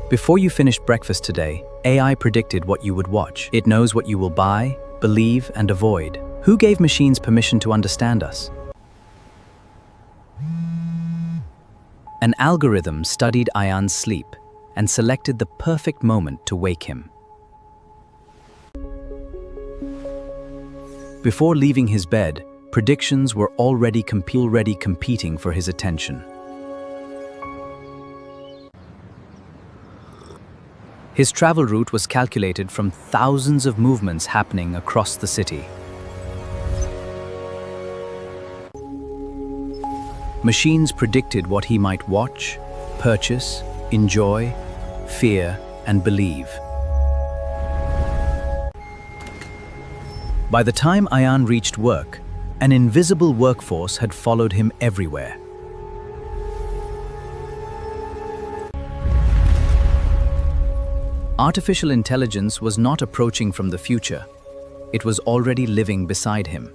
Before you finished breakfast today, AI predicted what you would watch. It knows what you will buy, believe, and avoid. Who gave machines permission to understand us? An algorithm studied Ayan's sleep and selected the perfect moment to wake him. Before leaving his bed, predictions were already competing for his attention. His travel route was calculated from thousands of movements happening across the city. Machines predicted what he might watch, purchase, enjoy, fear, and believe. By the time Ayan reached work, an invisible workforce had followed him everywhere. Artificial intelligence was not approaching from the future. It was already living beside him.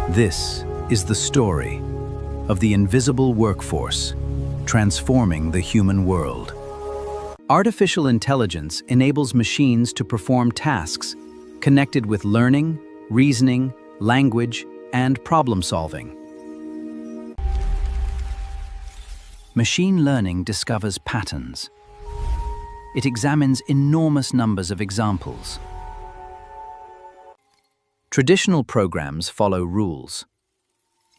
This is the story of the invisible workforce transforming the human world. Artificial intelligence enables machines to perform tasks connected with learning, reasoning, language, and problem-solving. Machine learning discovers patterns. It examines enormous numbers of examples. Traditional programs follow rules.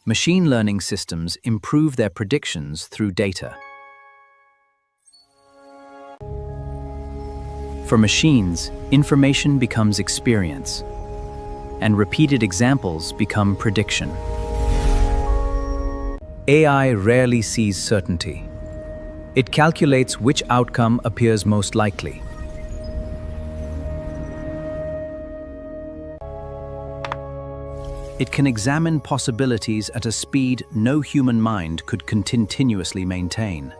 Machine learning systems improve their predictions through data. For machines, information becomes experience, and repeated examples become prediction. AI rarely sees certainty. It calculates which outcome appears most likely. It can examine possibilities at a speed no human mind could continuously maintain.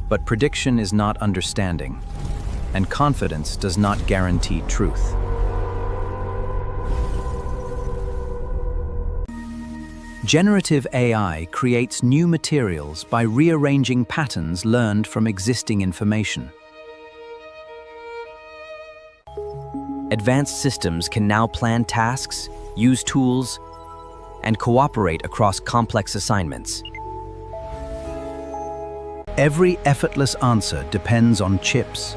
But prediction is not understanding, and confidence does not guarantee truth. Generative AI creates new materials by rearranging patterns learned from existing information. Advanced systems can now plan tasks, use tools, and cooperate across complex assignments. Every effortless answer depends on chips,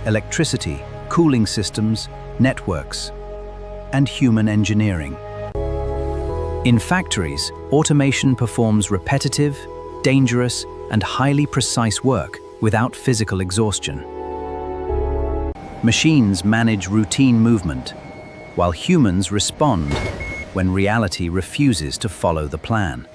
electricity, cooling systems, networks, and human engineering. In factories, automation performs repetitive, dangerous, and highly precise work without physical exhaustion. Machines manage routine movement, while humans respond when reality refuses to follow the plan.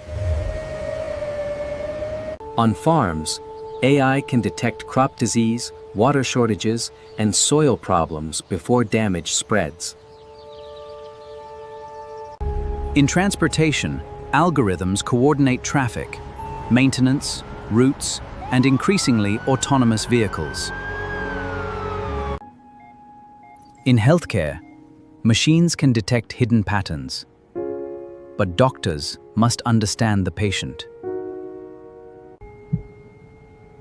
On farms, AI can detect crop disease, water shortages, and soil problems before damage spreads. In transportation, algorithms coordinate traffic, maintenance, routes, and increasingly autonomous vehicles. In healthcare, machines can detect hidden patterns, but doctors must understand the patient.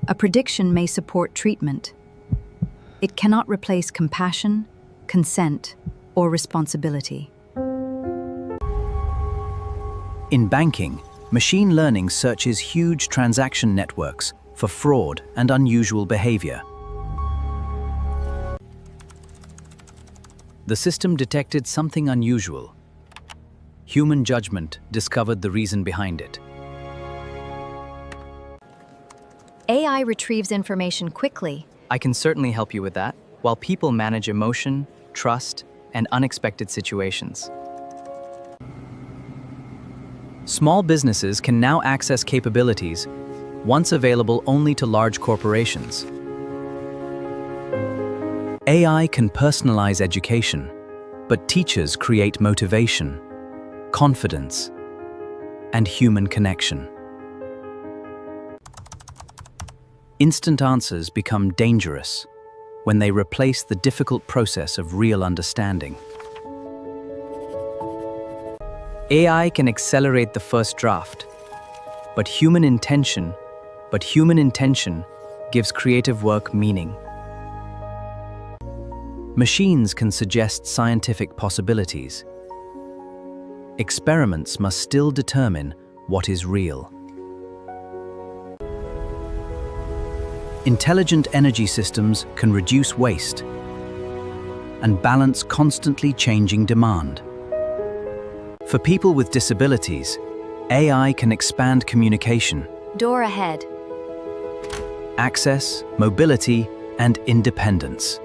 A prediction may support treatment. It cannot replace compassion, consent, or responsibility. In banking, machine learning searches huge transaction networks for fraud and unusual behavior. The system detected something unusual. Human judgment discovered the reason behind it. AI retrieves information quickly. I can certainly help you with that, while people manage emotion, trust, and unexpected situations. Small businesses can now access capabilities once available only to large corporations. AI can personalize education, but teachers create motivation, confidence, and human connection. Instant answers become dangerous when they replace the difficult process of real understanding. AI can accelerate the first draft, but human intention gives creative work meaning. Machines can suggest scientific possibilities. Experiments must still determine what is real. Intelligent energy systems can reduce waste and balance constantly changing demand. For people with disabilities, AI can expand communication, Door ahead. access, mobility, and independence.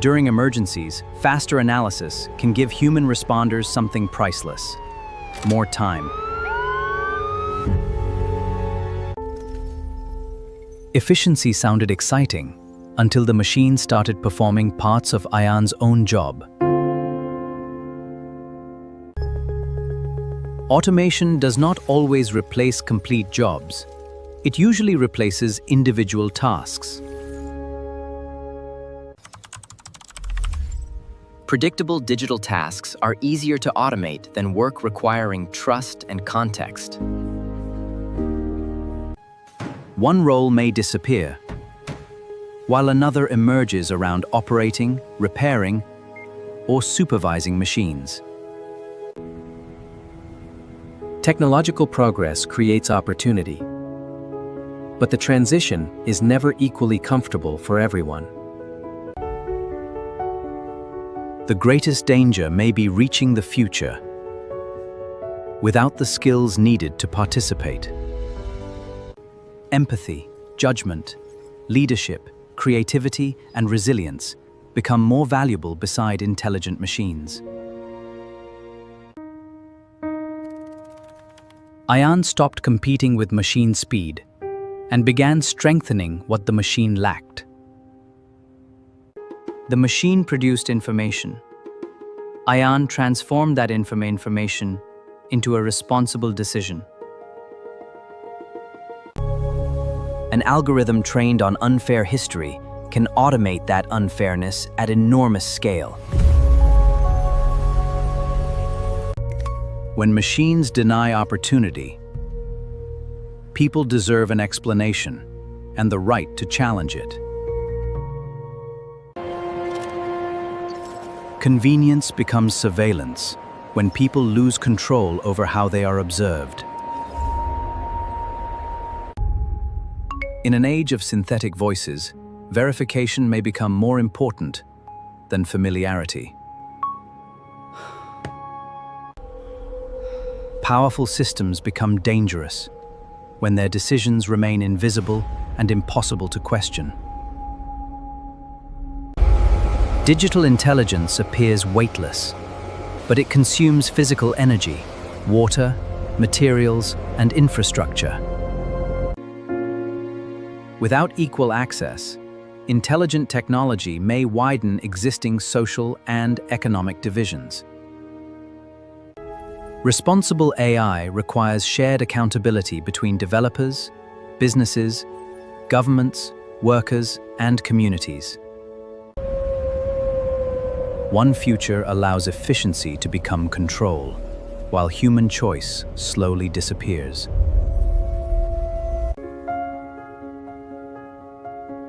During emergencies, faster analysis can give human responders something priceless: more time. Efficiency sounded exciting until the machine started performing parts of Ayan's own job. Automation does not always replace complete jobs. It usually replaces individual tasks. Predictable digital tasks are easier to automate than work requiring trust and context. One role may disappear, while another emerges around operating, repairing, or supervising machines. Technological progress creates opportunity, but the transition is never equally comfortable for everyone. The greatest danger may be reaching the future without the skills needed to participate. Empathy, judgment, leadership, creativity, and resilience become more valuable beside intelligent machines. Ayan stopped competing with machine speed and began strengthening what the machine lacked. The machine produced information. Ayan transformed that information into a responsible decision. An algorithm trained on unfair history can automate that unfairness at enormous scale. When machines deny opportunity, people deserve an explanation and the right to challenge it. Convenience becomes surveillance when people lose control over how they are observed. In an age of synthetic voices, verification may become more important than familiarity. Powerful systems become dangerous when their decisions remain invisible and impossible to question. Digital intelligence appears weightless, but it consumes physical energy, water, materials, and infrastructure. Without equal access, intelligent technology may widen existing social and economic divisions. Responsible AI requires shared accountability between developers, businesses, governments, workers, and communities. One future allows efficiency to become control, while human choice slowly disappears.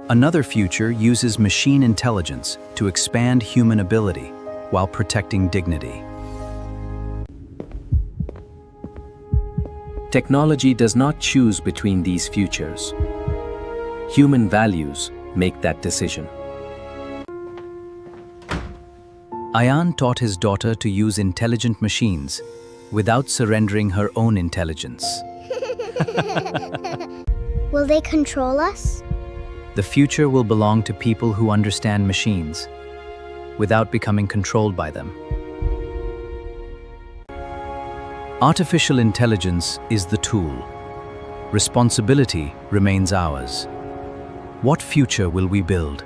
Another future uses machine intelligence to expand human ability while protecting dignity. Technology does not choose between these futures. Human values make that decision. Ayan taught his daughter to use intelligent machines without surrendering her own intelligence. Will they control us? The future will belong to people who understand machines without becoming controlled by them. Artificial intelligence is the tool. Responsibility remains ours. What future will we build?